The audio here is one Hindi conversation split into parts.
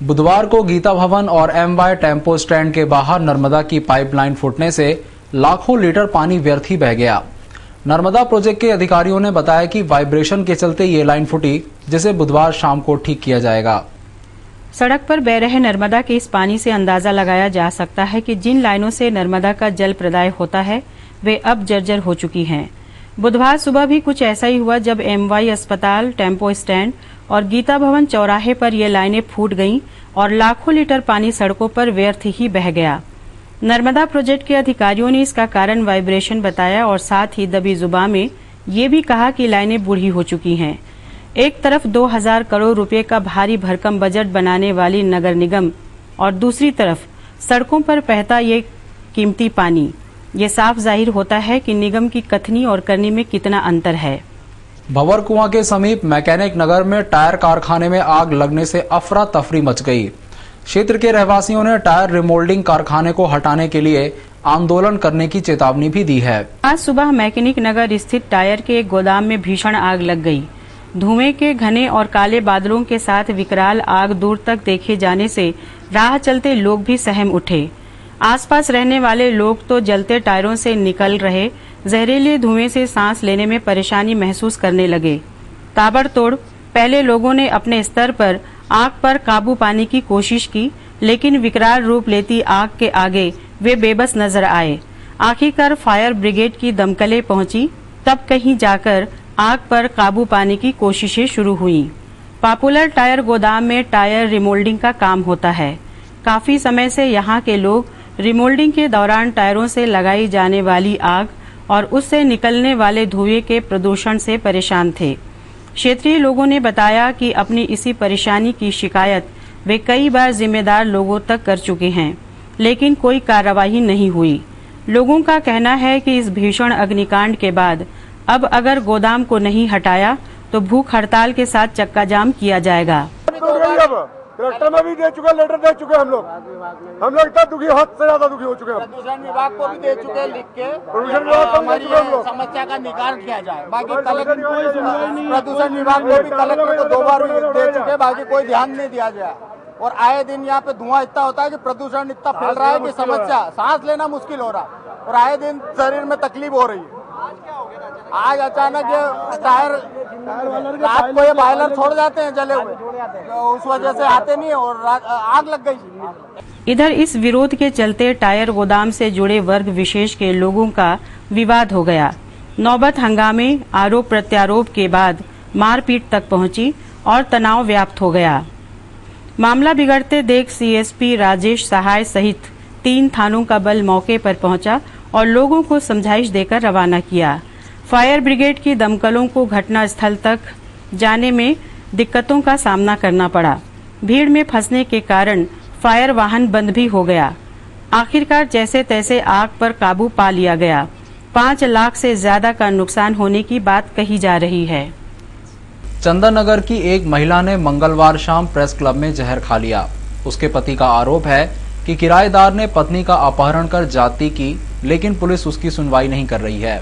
बुधवार को गीता भवन और एमवाय टेम्पो स्टैंड के बाहर नर्मदा की पाइपलाइन फूटने से लाखों लीटर पानी व्यर्थ ही बह गया। नर्मदा प्रोजेक्ट के अधिकारियों ने बताया कि वाइब्रेशन के चलते ये लाइन फूटी, जिसे बुधवार शाम को ठीक किया जाएगा। सड़क पर बह रहे नर्मदा के इस पानी से अंदाजा लगाया जा सकता है कि जिन लाइनों से नर्मदा का जल प्रदाय होता है वे अब जर्जर हो चुकी हैं। बुधवार सुबह भी कुछ ऐसा ही हुआ जब एमवाई अस्पताल, टेम्पो स्टैंड और गीता भवन चौराहे पर ये लाइनें फूट गईं और लाखों लीटर पानी सड़कों पर व्यर्थ ही बह गया। नर्मदा प्रोजेक्ट के अधिकारियों ने इसका कारण वाइब्रेशन बताया और साथ ही दबी जुबान में ये भी कहा कि लाइनें बूढ़ी हो चुकी हैं। एक तरफ 2000 करोड़ रुपए का भारी भरकम बजट बनाने वाली नगर निगम और दूसरी तरफ सड़कों पर बहता ये कीमती पानी। ये साफ जाहिर होता है कि निगम की कथनी और करनी में कितना अंतर है। भंवर कुआं के समीप मैकेनिक नगर में टायर कारखाने में आग लगने से अफरा तफरी मच गई। क्षेत्र के रहवासियों ने टायर रिमोल्डिंग कारखाने को हटाने के लिए आंदोलन करने की चेतावनी भी दी है। आज सुबह मैकेनिक नगर स्थित टायर के एक गोदाम में भीषण आग लग गई। धुएं के घने और काले बादलों के साथ विकराल आग दूर तक देखे जाने से राह चलते लोग भी सहम उठे। आसपास रहने वाले लोग तो जलते टायरों से निकल रहे जहरीले धुएं से सांस लेने में परेशानी महसूस करने लगे। ताबड़तोड़ पहले लोगों ने अपने स्तर पर आग पर काबू पाने की कोशिश की, लेकिन विकराल रूप लेती आग के आगे वे बेबस नजर आए। आखिरकार फायर ब्रिगेड की दमकलें पहुंची, तब कहीं जाकर आग पर काबू पाने की कोशिशें शुरू हुईं। पॉपुलर टायर गोदाम में टायर रिमोल्डिंग का काम होता है। काफी समय से यहाँ के लोग रिमोल्डिंग के दौरान टायरों से लगाई जाने वाली आग और उससे निकलने वाले धुएं के प्रदूषण से परेशान थे। क्षेत्रीय लोगों ने बताया कि अपनी इसी परेशानी की शिकायत वे कई बार जिम्मेदार लोगों तक कर चुके हैं, लेकिन कोई कार्रवाई नहीं हुई। लोगों का कहना है कि इस भीषण अग्निकांड के बाद अब अगर गोदाम को नहीं हटाया तो भूख हड़ताल के साथ चक्का जाम किया जाएगा। कलेक्टर में भी दे चुके, लेटर दे चुके हम लोग इतना दुखी, हद से ज्यादा दुखी हो चुके हैं। प्रदूषण विभाग को भी दे चुके लिख के, प्रदूषण विभाग को हमारी समस्या का निकाल किया जाए। बाकी प्रदूषण विभाग को भी कलेक्टर को 2 बार दे चुके, बाकी कोई ध्यान नहीं दिया गया। और आए दिन यहाँ पे धुआं इतना होता है कि प्रदूषण इतना फैल रहा है कि समस्या सांस लेना मुश्किल हो रहा है और आए दिन शरीर में तकलीफ हो रही है। आज अचानक ये टायर रात को ये बॉयलर छोड़ जाते हैं जले हुए, तो उस वजह से आते नहीं और आग लग गई। इधर इस विरोध के चलते टायर गोदाम से जुड़े वर्ग विशेष के लोगों का विवाद हो गया। नौबत हंगामे, आरोप प्रत्यारोप के बाद मारपीट तक पहुंची और तनाव व्याप्त हो गया। मामला बिगड़ते देख सीएसपी राजेश सहाय सहित 3 थानों का बल मौके पर पहुंचा और लोगों को समझाइश देकर रवाना किया। फायर ब्रिगेड की दमकलों को घटना स्थल तक जाने में दिक्कतों का सामना करना पड़ा। भीड़ में फंसने के कारण फायर वाहन बंद भी हो गया। आखिरकार जैसे तैसे आग पर काबू पा लिया गया। 5 लाख से ज्यादा का नुकसान होने की बात कही जा रही है। चंदन नगर की एक महिला ने मंगलवार शाम प्रेस क्लब में जहर खा लिया। उसके पति का आरोप है कि किराएदार ने पत्नी का अपहरण कर जाति की, लेकिन पुलिस उसकी सुनवाई नहीं कर रही है।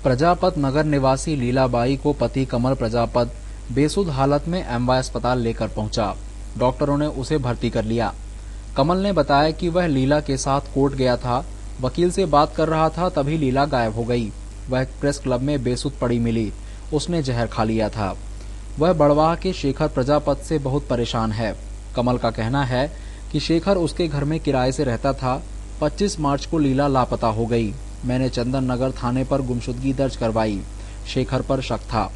प्रजापत नगर निवासी लीलाबाई को पति कमल प्रजापत बेसुध हालत में एमवाय अस्पताल लेकर पहुंचा। डॉक्टरों ने उसे भर्ती कर लिया। कमल ने बताया कि वह लीला के साथ कोर्ट गया था, वकील से बात कर रहा था, तभी लीला गायब हो गई। वह प्रेस क्लब में बेसुध पड़ी मिली, उसने जहर खा लिया था। वह बड़वाह के शेखर प्रजापत से बहुत परेशान है। कमल का कहना है कि शेखर उसके घर में किराए से रहता था। 25 मार्च को लीला लापता हो गई। मैंने चंदन नगर थाने पर गुमशुदगी दर्ज करवाई। शेखर पर शक था।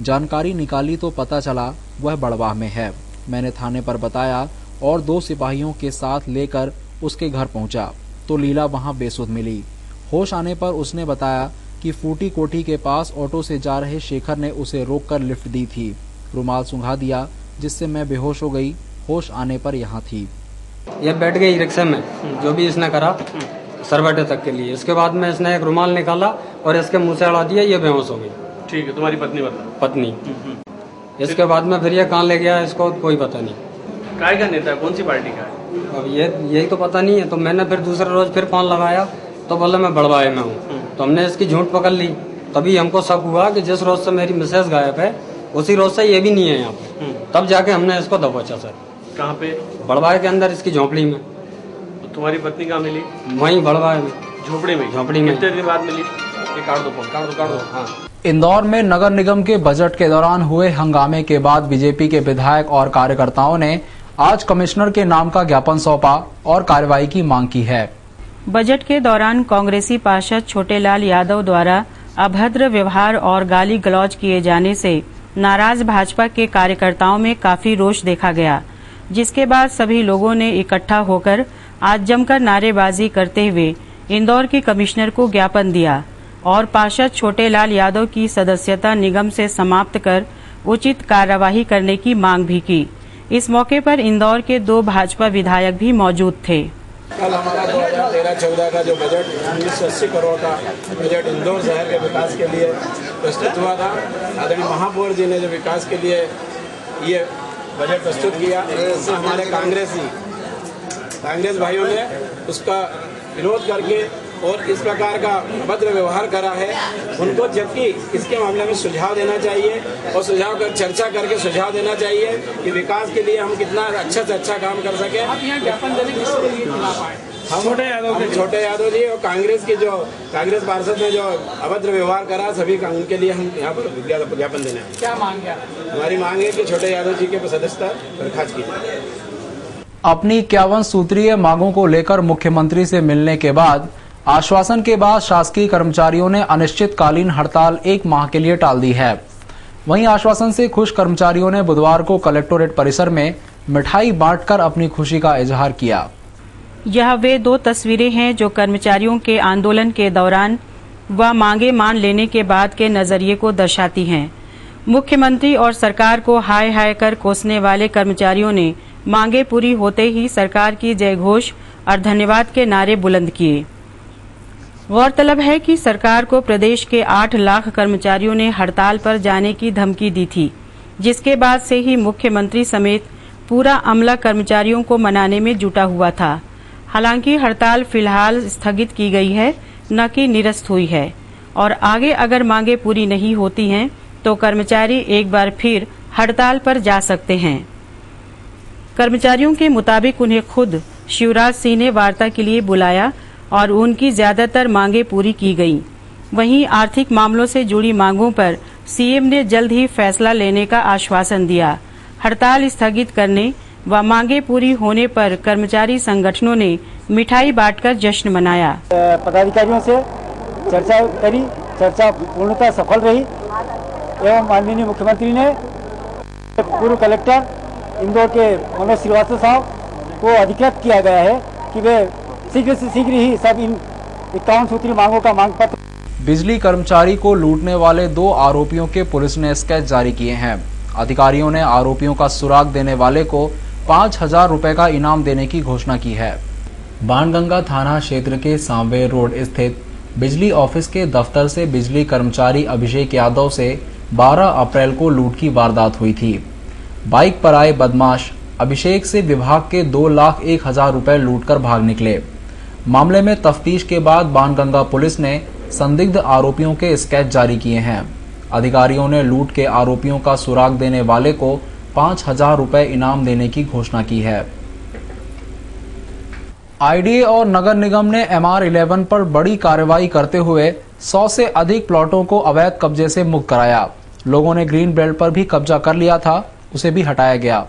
जानकारी निकाली तो पता चला वह बड़वाह में है। मैंने थाने पर बताया और 2 सिपाहियों के साथ लेकर उसके घर पहुंचा तो लीला वहां बेसुध मिली। होश आने पर उसने बताया कि फूटी कोठी के पास ऑटो से जा रहे शेखर ने उसे रोककर लिफ्ट दी थी। रुमाल सुंघा दिया, जिससे मैं बेहोश हो गई। होश आने पर यहाँ थी। ये बैठ गई रिक्शे में, जो भी इसने करा सरवटे तक के लिए। इसके बाद में इसने एक रुमाल निकाला और इसके मुंह से अड़ा दिया, ये बेहोश हो गई। ठीक है, तुम्हारी पत्नी बता? पत्नी। इसके बाद में फिर ये कहाँ ले गया इसको कोई पता नहीं। काय का नेता है, कौन सी पार्टी का है? अब यही तो पता नहीं है। तो मैंने फिर दूसरे रोज फिर फोन लगाया तो बोला मैं बड़वाए में हूँ। तो हमने इसकी झूठ पकड़ ली। तभी हमको शक हुआ कि जिस रोज से मेरी मिसेज गायब है उसी रोज से ये भी नहीं है यहाँ पे। तब जाके हमने इसको दबोचा सर। कहाँ पे? बड़वाए के अंदर इसकी झोपड़ी में। तो तुम्हारी पत्नी कहाँ मिली? वहीं बड़वाए में, झोपड़ी में? झोपड़ी में। कितने दिन बाद मिली? ये काट दो फोन, काट दो। हाँ। इंदौर में नगर निगम के बजट के दौरान हुए हंगामे के बाद बीजेपी के विधायक और कार्यकर्ताओं ने आज कमिश्नर के नाम का ज्ञापन सौंपा और कार्रवाई की मांग की है। बजट के दौरान कांग्रेसी पार्षद छोटेलाल यादव द्वारा अभद्र व्यवहार और गाली गलौज किए जाने से नाराज भाजपा के कार्यकर्ताओं में काफी रोष देखा गया, जिसके बाद सभी लोगों ने इकट्ठा होकर आज जमकर नारेबाजी करते हुए इंदौर के कमिश्नर को ज्ञापन दिया और पार्षद छोटेलाल यादव की सदस्यता निगम से समाप्त कर उचित कार्यवाही करने की मांग भी की। इस मौके पर इंदौर के 2 भाजपा विधायक भी मौजूद थे। कल हमारा 2013-14 का जो बजट 1980 करोड़ का बजट इंदौर शहर के विकास के लिए प्रस्तुत हुआ था। आदरणीय महापौर जी ने जो विकास के लिए ये बजट प्रस्तुत किया, इससे हमारे कांग्रेस भाइयों ने उसका विरोध करके और इस प्रकार का अभद्र व्यवहार करा है। उनको जबकि इसके मामले में सुझाव देना चाहिए और सुझाव कर चर्चा करके सुझाव देना चाहिए कि विकास के लिए हम कितना अच्छा से अच्छा काम कर सकें। आप यहाँ ज्ञापन देने किसके लिए बुला पाए? हम छोटे यादव जी और कांग्रेस पार्षद ने जो अभद्र व्यवहार करा सभी का, उनके लिए हम यहाँ पर ज्ञापन देना है। क्या मांग है? हमारी मांग है कि छोटे यादव जी के सदस्यता बर्खास्त की जाए। अपनी 51 सूत्रीय मांगों को लेकर मुख्यमंत्री से मिलने के बाद आश्वासन के बाद शासकीय कर्मचारियों ने अनिश्चितकालीन हड़ताल 1 माह के लिए टाल दी है। वहीं आश्वासन से खुश कर्मचारियों ने बुधवार को कलेक्टोरेट परिसर में मिठाई बांटकर अपनी खुशी का इजहार किया। यह वे 2 तस्वीरें हैं जो कर्मचारियों के आंदोलन के दौरान व मांगे मान लेने के बाद के नजरिए को दर्शाती हैं। मुख्यमंत्री और सरकार को हाय हाय कर कोसने वाले कर्मचारियों ने मांगे पूरी होते ही सरकार की जयघोष और धन्यवाद के नारे बुलंद किए। गौरतलब है कि सरकार को प्रदेश के 8 लाख कर्मचारियों ने हड़ताल पर जाने की धमकी दी थी, जिसके बाद से ही मुख्यमंत्री समेत पूरा अमला कर्मचारियों को मनाने में जुटा हुआ था। हालांकि हड़ताल फिलहाल स्थगित की गई है, न कि निरस्त हुई है और आगे अगर मांगे पूरी नहीं होती हैं तो कर्मचारी एक बार फिर हड़ताल पर जा सकते हैं। कर्मचारियों के मुताबिक उन्हें खुद शिवराज सिंह ने वार्ता के लिए बुलाया और उनकी ज्यादातर मांगे पूरी की गईं। वहीं आर्थिक मामलों से जुड़ी मांगों पर सीएम ने जल्द ही फैसला लेने का आश्वासन दिया। हड़ताल स्थगित करने व मांगे पूरी होने पर कर्मचारी संगठनों ने मिठाई बांटकर जश्न मनाया। पदाधिकारियों से चर्चा करी, चर्चा पूर्णतः सफल रही एवं माननीय मुख्यमंत्री ने पूर्व कलेक्टर इंदौर के मनोज श्रीवास्तव साहब को अधिकृत किया गया है कि वे शीघ्र से शीघ्र ही सब इन 51 सूत्री मांगों का मांग पत्र। बिजली कर्मचारी को लूटने वाले 2 आरोपियों के पुलिस ने स्केच जारी किए हैं। अधिकारियों ने आरोपियों का सुराग देने वाले को 5,000 रुपए का इनाम देने की घोषणा की है। बाणगंगा थाना क्षेत्र के सांवेर रोड स्थित बिजली ऑफिस के दफ्तर से बिजली कर्मचारी अभिषेक यादव से 12 अप्रैल को लूट की वारदात हुई थी। बाइक पर आए बदमाश अभिषेक से विभाग के 2,01,000 रुपए लूटकर भाग निकले। मामले में तफ्तीश के बाद बाणगंगा पुलिस ने संदिग्ध आरोपियों के स्केच जारी किए हैं। अधिकारियों ने लूट के आरोपियों का सुराग देने वाले को 5,000 रुपए इनाम देने की घोषणा की है। आईडीए और नगर निगम ने MR11 पर बड़ी कार्रवाई करते हुए 100 से अधिक प्लॉटों को अवैध कब्जे से मुक्त कराया। लोगों ने ग्रीन बेल्ट पर भी कब्जा कर लिया था, उसे भी हटाया गया।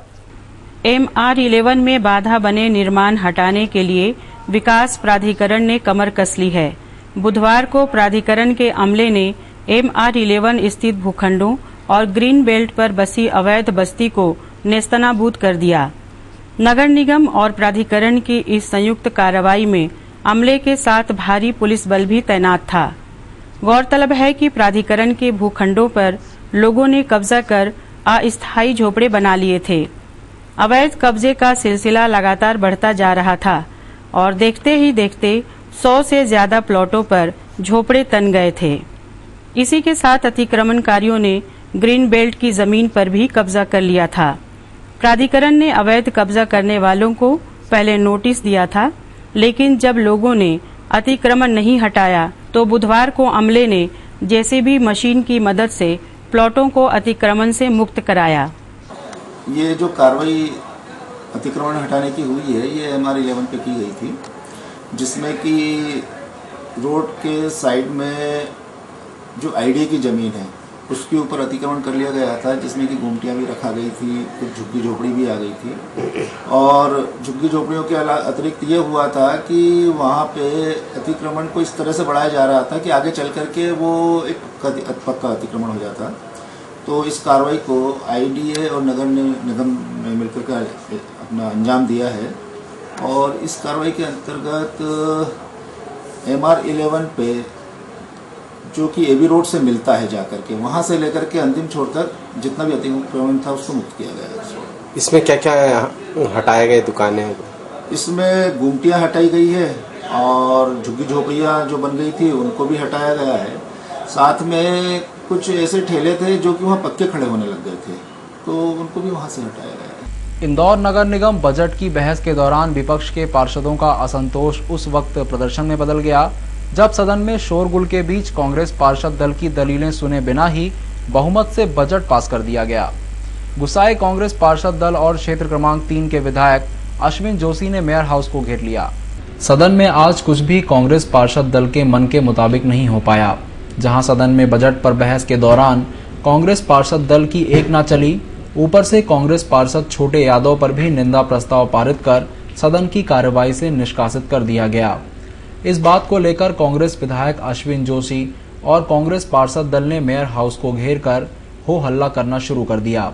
MR11 में बाधा बने निर्माण हटाने के लिए विकास प्राधिकरण ने कमर कस ली है। बुधवार को प्राधिकरण के अमले ने MR11 स्थित भूखंडों और ग्रीन बेल्ट पर बसी अवैध बस्ती को नेस्तनाबूद कर दिया। नगर निगम और प्राधिकरण की इस संयुक्त कार्रवाई में अमले के साथ भारी पुलिस बल भी तैनात था। गौरतलब है कि प्राधिकरण के भूखंडों पर लोगों ने कब्जा कर अस्थायी झोपड़े बना लिए थे। अवैध कब्जे का सिलसिला लगातार बढ़ता जा रहा था और देखते ही देखते 100 से ज्यादा प्लॉटों पर झोपड़े तन गए थे। इसी के साथ अतिक्रमणकारियों ने ग्रीन बेल्ट की जमीन पर भी कब्जा कर लिया था। प्राधिकरण ने अवैध कब्जा करने वालों को पहले नोटिस दिया था, लेकिन जब लोगों ने अतिक्रमण नहीं हटाया तो बुधवार को अमले ने जेसीबी मशीन की मदद से प्लॉटों को अतिक्रमण से मुक्त कराया। ये जो कार्रवाई अतिक्रमण हटाने की हुई है ये MR11 पे की गई थी, जिसमें कि रोड के साइड में जो IDA की ज़मीन है उसके ऊपर अतिक्रमण कर लिया गया था, जिसमें कि गुमटियाँ भी रखा गई थी, कुछ झुग्गी झोपड़ी भी आ गई थी। और झुग्गी झोपड़ियों के अतिरिक्त ये हुआ था कि वहाँ पे अतिक्रमण को इस तरह से बढ़ाया जा रहा था कि आगे चल करके वो एक पक्का अतिक्रमण हो जाता। तो इस कार्रवाई को IDA और नगर निगम ने मिलकर के अपना अंजाम दिया है और इस कार्रवाई के अंतर्गत MR11 पे जो कि AB रोड से मिलता है जाकर के वहाँ से लेकर के अंतिम छोर तक जितना भी अतिक्रमण था उसको मुक्त किया गया है। इसमें क्या क्या हटाए गए दुकानें? इसमें गुमटियाँ हटाई गई है और झुग्गी झोपड़ियाँ जो बन गई थी उनको भी हटाया गया है। साथ में कुछ ऐसे ठेले थे जो कि वहाँ पक्के खड़े होने लग गए थे, तो उनको भी वहाँ से हटाया गया है। इंदौर नगर निगम बजट की बहस के दौरान विपक्ष के पार्षदों का असंतोष उस वक्त प्रदर्शन में बदल गया जब सदन में शोरगुल के बीच कांग्रेस पार्षद दल की दलीलें सुने बिना ही बहुमत से बजट पास कर दिया गया। गुस्साए कांग्रेस पार्षद दल और क्षेत्र क्रमांक 3 के विधायक अश्विन जोशी ने मेयर हाउस को घेर लिया। सदन में आज कुछ भी कांग्रेस पार्षद दल के मन के मुताबिक नहीं हो पाया। जहां सदन में बजट पर बहस के दौरान कांग्रेस पार्षद दल की एक ना चली, ऊपर से कांग्रेस पार्षद छोटे यादव पर भी निंदा प्रस्ताव पारित कर सदन की कार्यवाही से निष्कासित कर दिया गया। इस बात को लेकर कांग्रेस विधायक अश्विन जोशी और कांग्रेस पार्षद दल ने मेयर हाउस को घेर कर हो हल्ला करना शुरू कर दिया।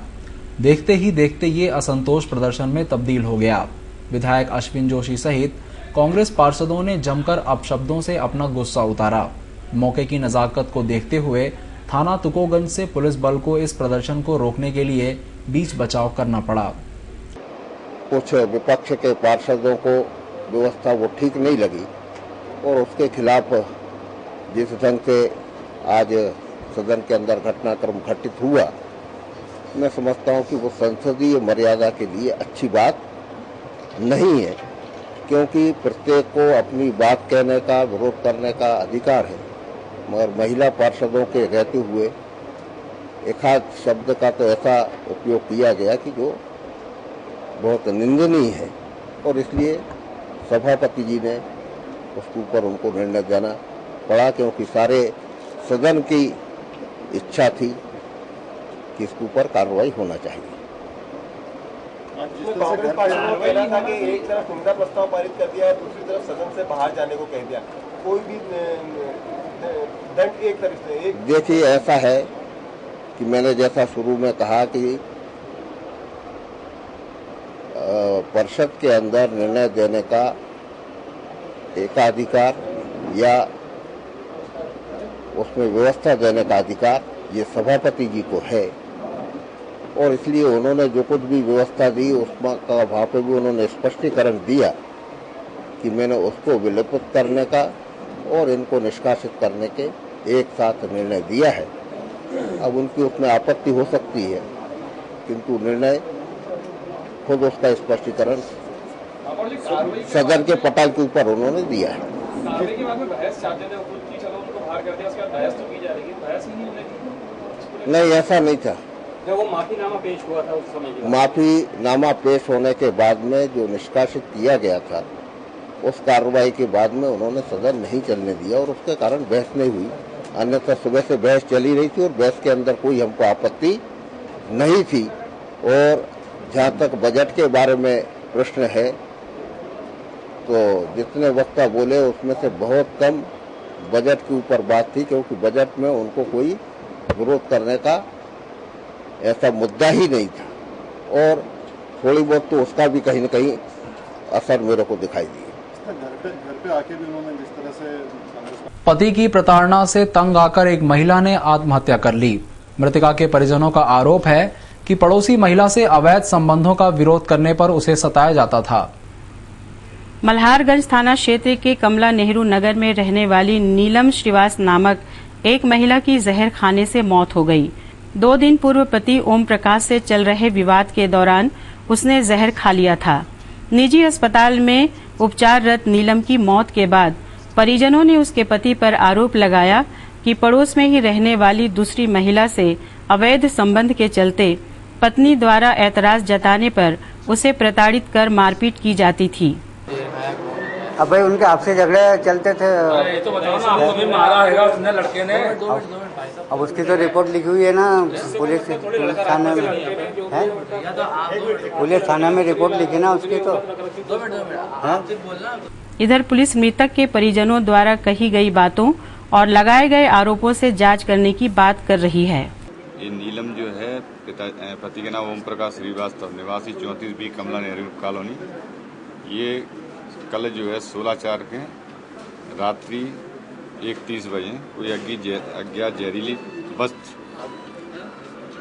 देखते ही देखते ये असंतोष प्रदर्शन में तब्दील हो गया। विधायक अश्विन जोशी सहित कांग्रेस पार्षदों ने जमकर अपशब्दों से अपना गुस्सा उतारा। मौके की नजाकत को देखते हुए थाना तुकोगंज से पुलिस बल को इस प्रदर्शन को रोकने के लिए बीच बचाव करना पड़ा। कुछ विपक्ष के पार्षदों को व्यवस्था वो ठीक नहीं लगी और उसके खिलाफ जिस ढंग से आज सदन के अंदर घटनाक्रम घटित हुआ, मैं समझता हूं कि वो संसदीय मर्यादा के लिए अच्छी बात नहीं है, क्योंकि प्रत्येक को अपनी बात कहने का, विरोध करने का अधिकार है। मगर महिला पार्षदों के रहते हुए एक आध शब्द का तो ऐसा उपयोग किया गया कि जो बहुत निंदनीय है और इसलिए सभापति जी ने उसके ऊपर उनको निर्णय देना पड़ा, क्योंकि सारे सदन की इच्छा थी कि इसके ऊपर कार्रवाई होना चाहिए। कांग्रेस पार्षदों को कहना था कि एक तरफ निंदा प्रस्ताव पारित कर दिया, दूसरी तरफ सदन से बाहर जाने को कह दिया। कोई भी दंड एक तरफ से एक। देखिए, ऐसा है कि मैंने जैसा शुरू में कहा कि परिषद के अंदर निर्णय देने का एकाधिकार या उसमें व्यवस्था देने का अधिकार ये सभापति जी को है और इसलिए उन्होंने जो कुछ भी व्यवस्था दी उसमें का वहाँ पे भी उन्होंने स्पष्टीकरण दिया कि मैंने उसको विलोपित करने का और इनको निष्कासित करने के एक साथ निर्णय दिया है। अब उनकी उसमें आपत्ति हो सकती है, किंतु निर्णय खुद उसका स्पष्टीकरण सदन के पटल के ऊपर उन्होंने दिया है। नहीं, ऐसा नहीं था। वो माफीनामा पेश हुआ था उस समय, माफीनामा पेश होने के बाद में जो निष्कासित किया गया था उस कार्रवाई के बाद में उन्होंने सदन नहीं चलने दिया और उसके कारण बहस नहीं हुई। अन्यथा सुबह से बहस चली रही थी और बहस के अंदर कोई हमको आपत्ति नहीं थी। और जहाँ तक बजट के बारे में प्रश्न है तो जितने वक्ता बोले उसमें से बहुत कम बजट के ऊपर बात थी, क्योंकि बजट में उनको कोई विरोध करने का ऐसा मुद्दा ही नहीं था और थोड़ी बहुत तो उसका भी कहीं न कहीं असर मेरे को दिखाई दिया। घर पे आके भी उन्होंने जिस तरह से पति की प्रताड़ना से तंग आकर एक महिला ने आत्महत्या कर ली। मृतका के परिजनों का आरोप है कि पड़ोसी महिला से अवैध संबंधों का विरोध करने पर उसे सताया जाता था। मल्हारगंज थाना क्षेत्र के कमला नेहरू नगर में रहने वाली नीलम श्रीवास नामक एक महिला की जहर खाने से मौत हो गई। 2 दिन पूर्व पति ओम प्रकाश से चल रहे विवाद के दौरान उसने जहर खा लिया था। निजी अस्पताल में उपचाररत नीलम की मौत के बाद परिजनों ने उसके पति पर आरोप लगाया कि पड़ोस में ही रहने वाली दूसरी महिला से अवैध संबंध के चलते पत्नी द्वारा ऐतराज जताने पर उसे प्रताड़ित कर मारपीट की जाती थी। अब भाई उनके आपसे झगड़े चलते थे। ये तो बताओ ना, हमको भी मारा है उसने लड़के ने। अब उसकी तो रिपोर्ट लिखी हुई है ना पुलिस थाने में, है पुलिस थाने में रिपोर्ट लिखी ना उसकी तो। इधर पुलिस मृतक के परिजनों द्वारा कही गई बातों और लगाए गए आरोपों से जांच करने की बात कर रही है। ये नीलम जो है पति के नाम ओम प्रकाश श्रीवास्तव, निवासी 34B कमला नेहरू कॉलोनी। ये कल जो है 16/4 के रात्रि 1:30 बजे कोई अज्ञात जहरीली वस्तु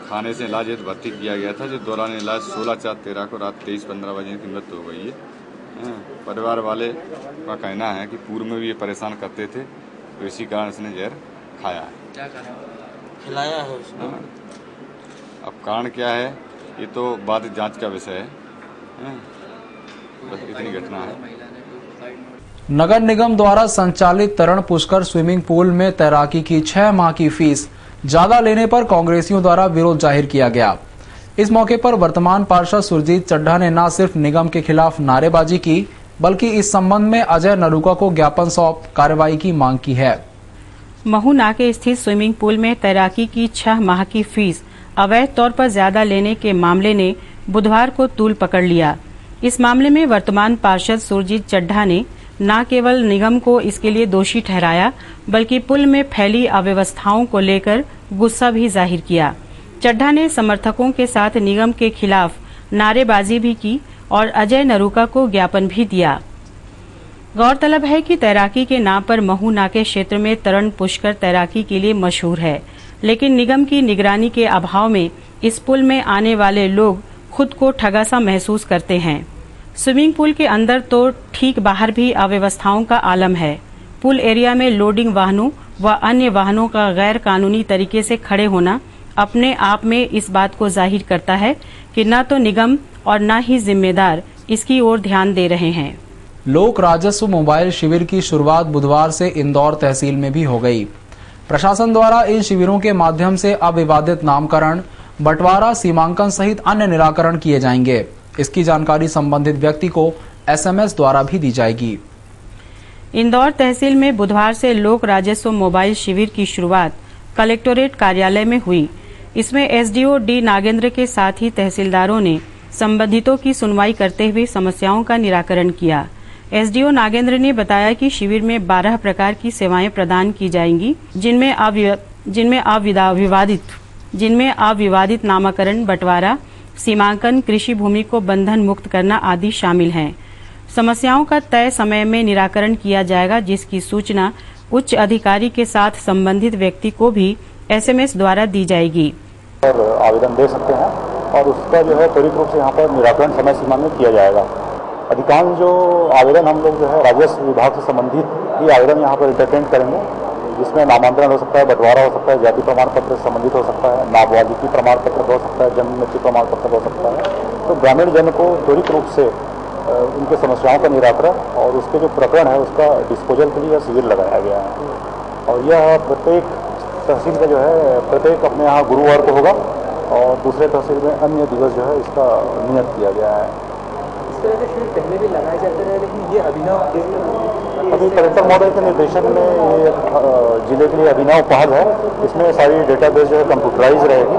खाने से इलाज हेतु भर्ती किया गया था, जो दौरान इलाज 16/4/13 को रात 23:15 बजे की मृत्यु हो गई है। परिवार वाले का कहना है कि पूर्व में भी ये परेशान करते थे, तो इसी कारण इसने जहर खाया है। क्या खिलाया है उसने? अब कारण क्या है ये तो बात जांच का विषय है। बस इतनी घटना है। नगर निगम द्वारा संचालित तरण पुष्कर स्विमिंग पूल में तैराकी की 6 माह की फीस ज्यादा लेने पर कांग्रेसियों द्वारा विरोध जाहिर किया गया। इस मौके पर वर्तमान पार्षद सुरजीत चड्ढा ने न सिर्फ निगम के खिलाफ नारेबाजी की, बल्कि इस संबंध में अजय नरूका को ज्ञापन सौंप कार्रवाई की मांग की है। महू नाके स्थित स्विमिंग पूल में तैराकी की 6 माह की फीस अवैध तौर पर ज्यादा लेने के मामले ने बुधवार को तूल पकड़ लिया। इस मामले में वर्तमान पार्षद सुरजीत चड्ढा ने न केवल निगम को इसके लिए दोषी ठहराया, बल्कि पुल में फैली अव्यवस्थाओं को लेकर गुस्सा भी जाहिर किया। चड्ढा ने समर्थकों के साथ निगम के खिलाफ नारेबाजी भी की और अजय नरूका को ज्ञापन भी दिया। गौरतलब है कि तैराकी के नाम पर महू नाके क्षेत्र में तरण पुष्कर तैराकी के लिए मशहूर है, लेकिन निगम की निगरानी के अभाव में इस पुल में आने वाले लोग खुद को ठगा सा महसूस करते हैं। स्विमिंग पूल के अंदर तो ठीक बाहर भी अव्यवस्थाओं का आलम है। पुल एरिया में लोडिंग वाहनों व अन्य वाहनों का गैर कानूनी तरीके से खड़े होना अपने आप में इस बात को जाहिर करता है कि न तो निगम और न ही जिम्मेदार इसकी ओर ध्यान दे रहे हैं। लोक राजस्व मोबाइल शिविर की शुरुआत बुधवार से इंदौर तहसील में भी हो गई। प्रशासन द्वारा इन शिविरों के माध्यम से अविवादित नामकरण, बंटवारा, सीमांकन सहित अन्य निराकरण किए जाएंगे। इसकी जानकारी संबंधित व्यक्ति को SMS द्वारा भी दी जाएगी। इंदौर तहसील में बुधवार से लोक राजस्व मोबाइल शिविर की शुरुआत कलेक्टोरेट कार्यालय में हुई। इसमें SDO डी नागेंद्र के साथ ही तहसीलदारों ने संबंधितों की सुनवाई करते हुए समस्याओं का निराकरण किया। SDO नागेंद्र ने बताया कि शिविर में 12 प्रकार की सेवाएं प्रदान की जाएंगी, जिनमें अविवादित नामकरण, बंटवारा, सीमांकन, कृषि भूमि को बंधन मुक्त करना आदि शामिल हैं। समस्याओं का तय समय में निराकरण किया जाएगा, जिसकी सूचना उच्च अधिकारी के साथ संबंधित व्यक्ति को भी SMS द्वारा दी जाएगी। आवेदन दे सकते हैं और उसका जो है त्वरित रूप से यहाँ पर निराकरण समय सीमा में किया जाएगा। अधिकांश जो आवेदन हम लोग जो है राजस्व विभाग से संबंधित ये आवेदन यहाँ पर इंटरटेन करेंगे, जिसमें नामांतरण हो सकता है, बंटवारा हो सकता है, जाति प्रमाण पत्र से संबंधित हो सकता है, नाबालिगी प्रमाण पत्र हो सकता है, जन्म मृत्यु प्रमाण पत्र हो सकता है। तो ग्रामीण जन को त्वरित रूप से उनके समस्याओं का निराकरण और उसके जो प्रकरण है उसका डिस्पोजल के लिए शिविर लगाया गया है। और यह प्रत्येक तहसील का जो है प्रत्येक अपने यहाँ गुरुवार को होगा और दूसरे तहसील में अन्य दिवस जो है इसका नियत किया गया है। इस तरह के शिविर पहले भी लगाए जाते रहे, लेकिन ये अभिनव अभी कलेक्टर महोदय के निर्देशन में ये जिले के लिए अभिनव पहल है। इसमें सारी डेटाबेस जो है कंप्यूटराइज रहेगी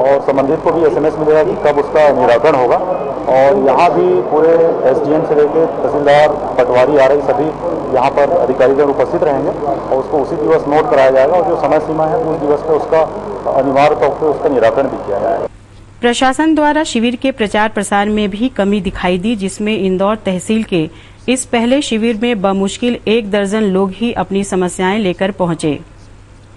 और संबंधित को भी SMS मिलेगा कि कब उसका निराकरण होगा। और यहाँ भी पूरे SDM से लेकर तहसीलदार, पटवारी, RI सभी यहाँ पर अधिकारीगण उपस्थित रहेंगे और उसको उसी दिवस नोट कराया जाएगा और जो समय सीमा है उस दिवस पे उसका अनिवार्य तौर पर उसका निराकरण भी किया जाएगा। प्रशासन द्वारा शिविर के प्रचार प्रसार में भी कमी दिखाई दी, जिसमें इंदौर तहसील के इस पहले शिविर में बमुश्किल 1 दर्जन लोग ही अपनी समस्याएं लेकर पहुंचे।